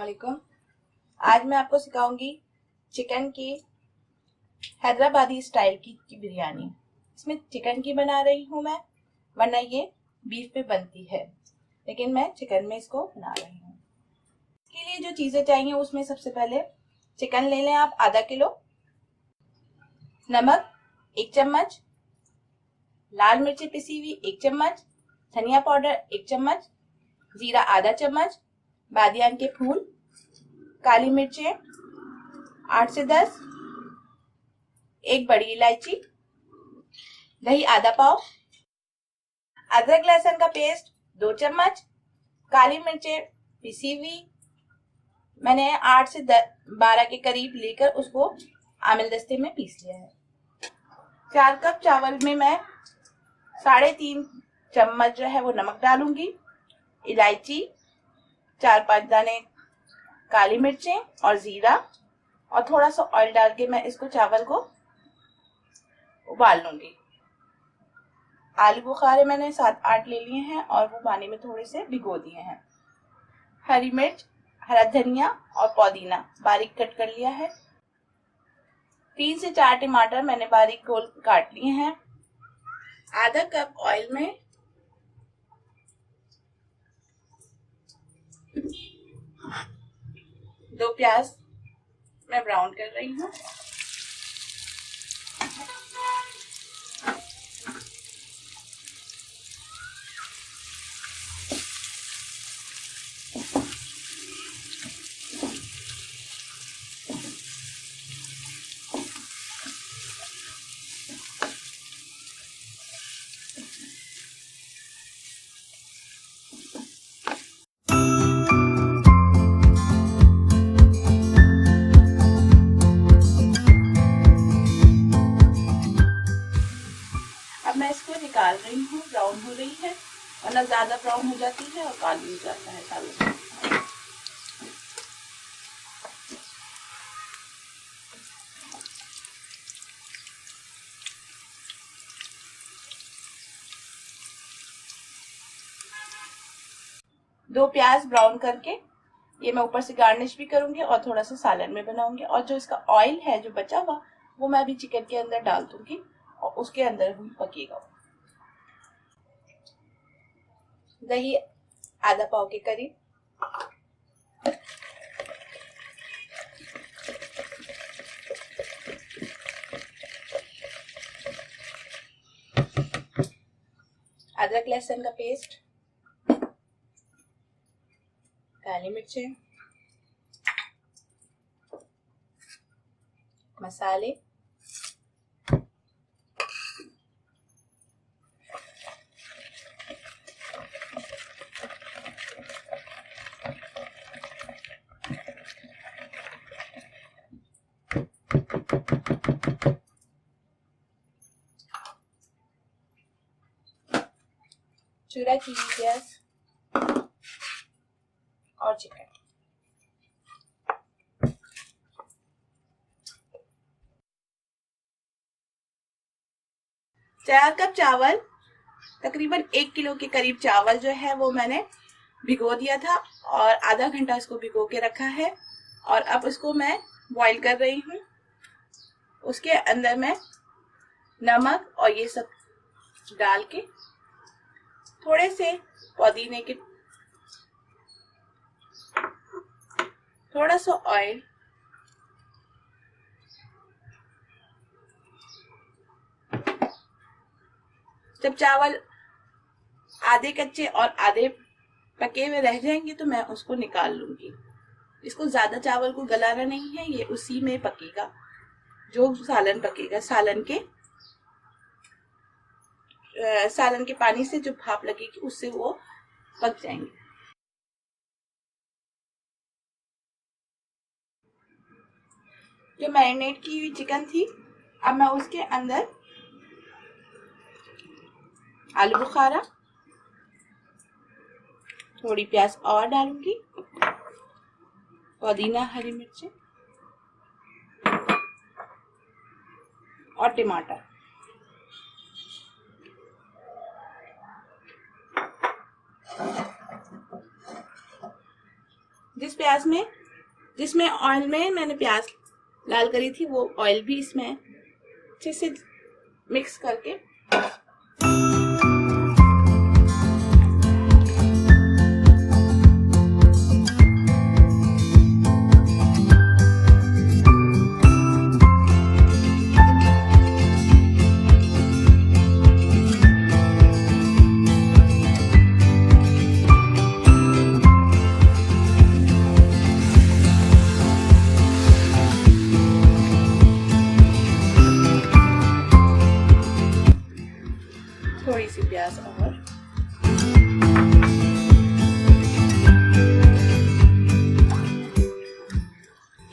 अस्सलामुअलैकुम। आज मैं आपको सिखाऊंगी चिकन की हैदराबादी स्टाइल की बिरयानी। इसमें चिकन की बना रही हूँ मैं, वरना ये बीफ पे बनती है, लेकिन मैं चिकन में इसको बना रही हूँ। इसके लिए जो चीज़ें चाहिए उसमें सबसे पहले चिकन ले लें आप आधा किलो, नमक 1 चम्मच, लाल मिर्ची पिसी हुई 1 चम्मच, धनिया पाउडर 1 चम्मच, जीरा आधा चम्मच, बादियान के फूल, काली मिर्चें 8 से 10, एक बड़ी इलायची, दही आधा पाव, अदरक लहसुन का पेस्ट 2 चम्मच, काली मिर्चें पिसी हुई मैंने 8 से 12 के करीब लेकर उसको आमिल दस्ते में पीस लिया है। 4 कप चावल में मैं 3.5 चम्मच जो है वो नमक डालूंगी, इलायची, 4-5 दाने काली मिर्चें और जीरा, और थोड़ा सा ऑयल डाल के मैं इसको चावल को उबाल लूंगी। आलू बुखारे मैंने 7-8 ले लिए हैं और वो पानी में थोड़े से भिगो दिए हैं। हरी मिर्च, हरा धनिया और पुदीना बारीक कट कर लिया है। 3 से 4 टमाटर मैंने बारीक गोल काट लिए हैं। आधा कप ऑयल में 2 प्याज मैं ब्राउन कर रही हूँ। अब मैं इसको निकाल रही हूँ, ब्राउन हो रही है, वरना ज्यादा ब्राउन हो जाती है और काली हो जाता है चावल। 2 प्याज ब्राउन करके ये मैं ऊपर से गार्निश भी करूंगी और थोड़ा सा सालन में बनाऊंगी, और जो इसका ऑयल है जो बचा हुआ वो मैं अभी चिकन के अंदर डाल दूंगी और उसके अंदर भी पकेगा। दही आधा पाव के करीब, अदरक लहसुन का पेस्ट, काली मिर्चें, मसाले, चूरा की गैस और चिकन। चार कप चावल, तकरीबन 1 किलो के करीब चावल जो है वो मैंने भिगो दिया था और आधा घंटा इसको भिगो के रखा है, और अब इसको मैं बॉईल कर रही हूँ। उसके अंदर मैं नमक और ये सब डाल के थोड़े से पुदीने के, थोड़ा सा ऑयल, जब चावल आधे कच्चे और आधे पके हुए रह जाएंगे तो मैं उसको निकाल लूंगी। इसको ज्यादा चावल को गलाना नहीं है, ये उसी में पकेगा जो सालन पकेगा। सालन के पानी से जो भाप लगेगी उससे वो पक जाएंगे। जो मैरिनेट की हुई चिकन थी, अब मैं उसके अंदर आलू बुखारा, थोड़ी प्याज और डालूंगी, पुदीना, हरी मिर्ची और टमाटर। जिस प्याज में, जिसमें ऑयल में मैंने प्याज लाल करी थी वो ऑयल भी इसमें अच्छे से मिक्स करके थोड़ी सी प्याज और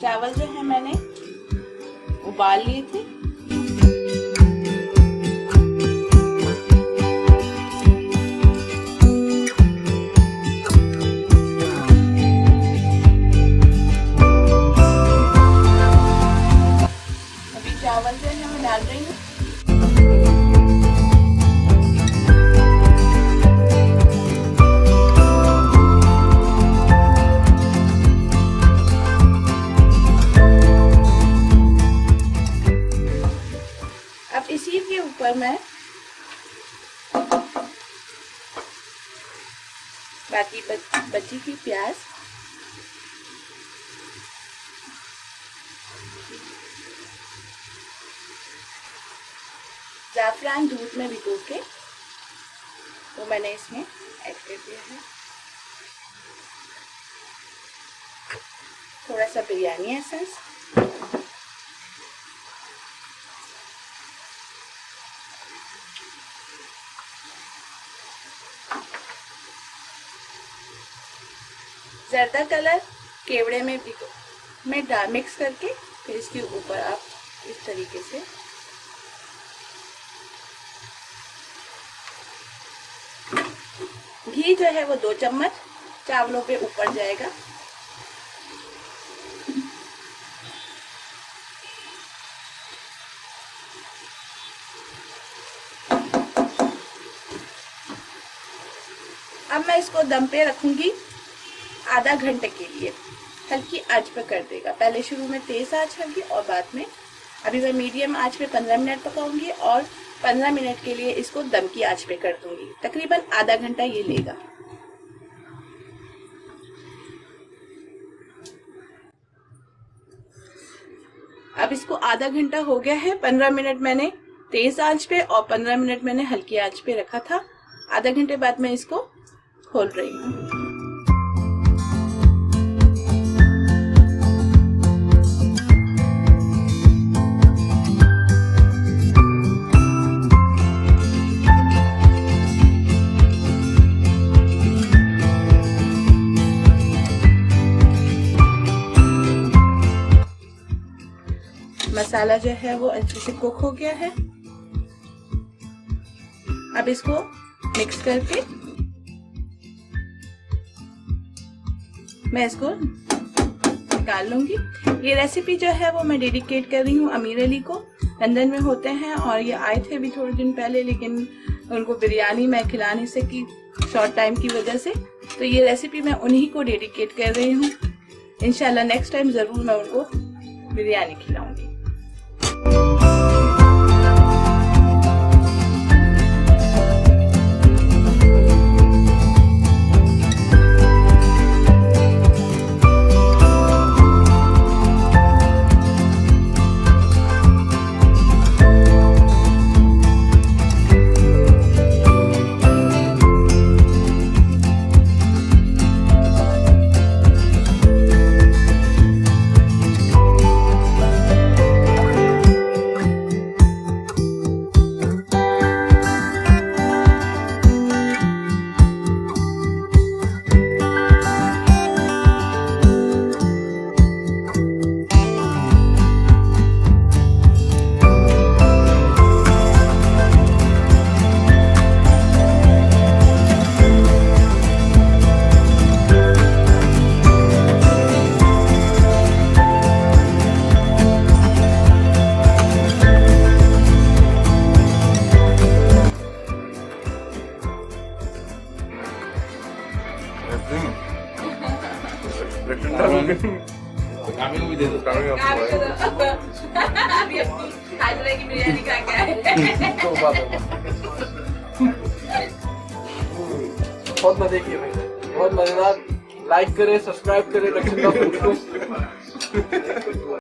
चावल जो है मैंने उबाल लिए थे। अभी चावल जो है मैं डाल रही हूँ। इसी के ऊपर मैं बाकी बची की प्याज जाफरान दूध में भिगो के वो मैंने इसमें ऐड कर दिया है। थोड़ा सा बिरयानी एसेंस, जर्दा कलर केवड़े में मिक्स करके फिर इसके ऊपर आप इस तरीके से घी जो है वो 2 चम्मच चावलों पे ऊपर जाएगा। अब मैं इसको दम पे रखूंगी आधा घंटे के लिए, हल्की आंच पे कर देगा। पहले शुरू में तेज आंच होगी और बाद में अभी मैं मीडियम आंच पे 15 मिनट पकाऊंगी और 15 मिनट के लिए इसको दम की आंच पे कर दूंगी। तकरीबन आधा घंटा ये लेगा। अब इसको आधा घंटा हो गया है। 15 मिनट मैंने तेज आंच पे और 15 मिनट मैंने हल्की आंच पे रखा था। आधा घंटे बाद मैं इसको खोल रही हूँ। मसाला जो है वो अच्छे से कुक हो गया है। अब इसको मिक्स करके मैं इसको निकाल लूंगी। ये रेसिपी जो है वो मैं डेडिकेट कर रही हूँ अमीर अली को, लंदन में होते हैं और ये आए थे अभी थोड़े दिन पहले, लेकिन उनको बिरयानी मैं खिला नहीं सकी शॉर्ट टाइम की वजह से। तो ये रेसिपी मैं उन्हीं को डेडिकेट कर रही हूँ। इंशाल्लाह नेक्स्ट टाइम जरूर मैं उनको बिरयानी खिलाऊंगी। कामी को भी दे दो। काफी अभी अपनी हाजरा की बिरयानी खा के आए। बहुत मजे किए भाई, बहुत मजेदार। लाइक करें, सब्सक्राइब करें दक्षिण का फूड को।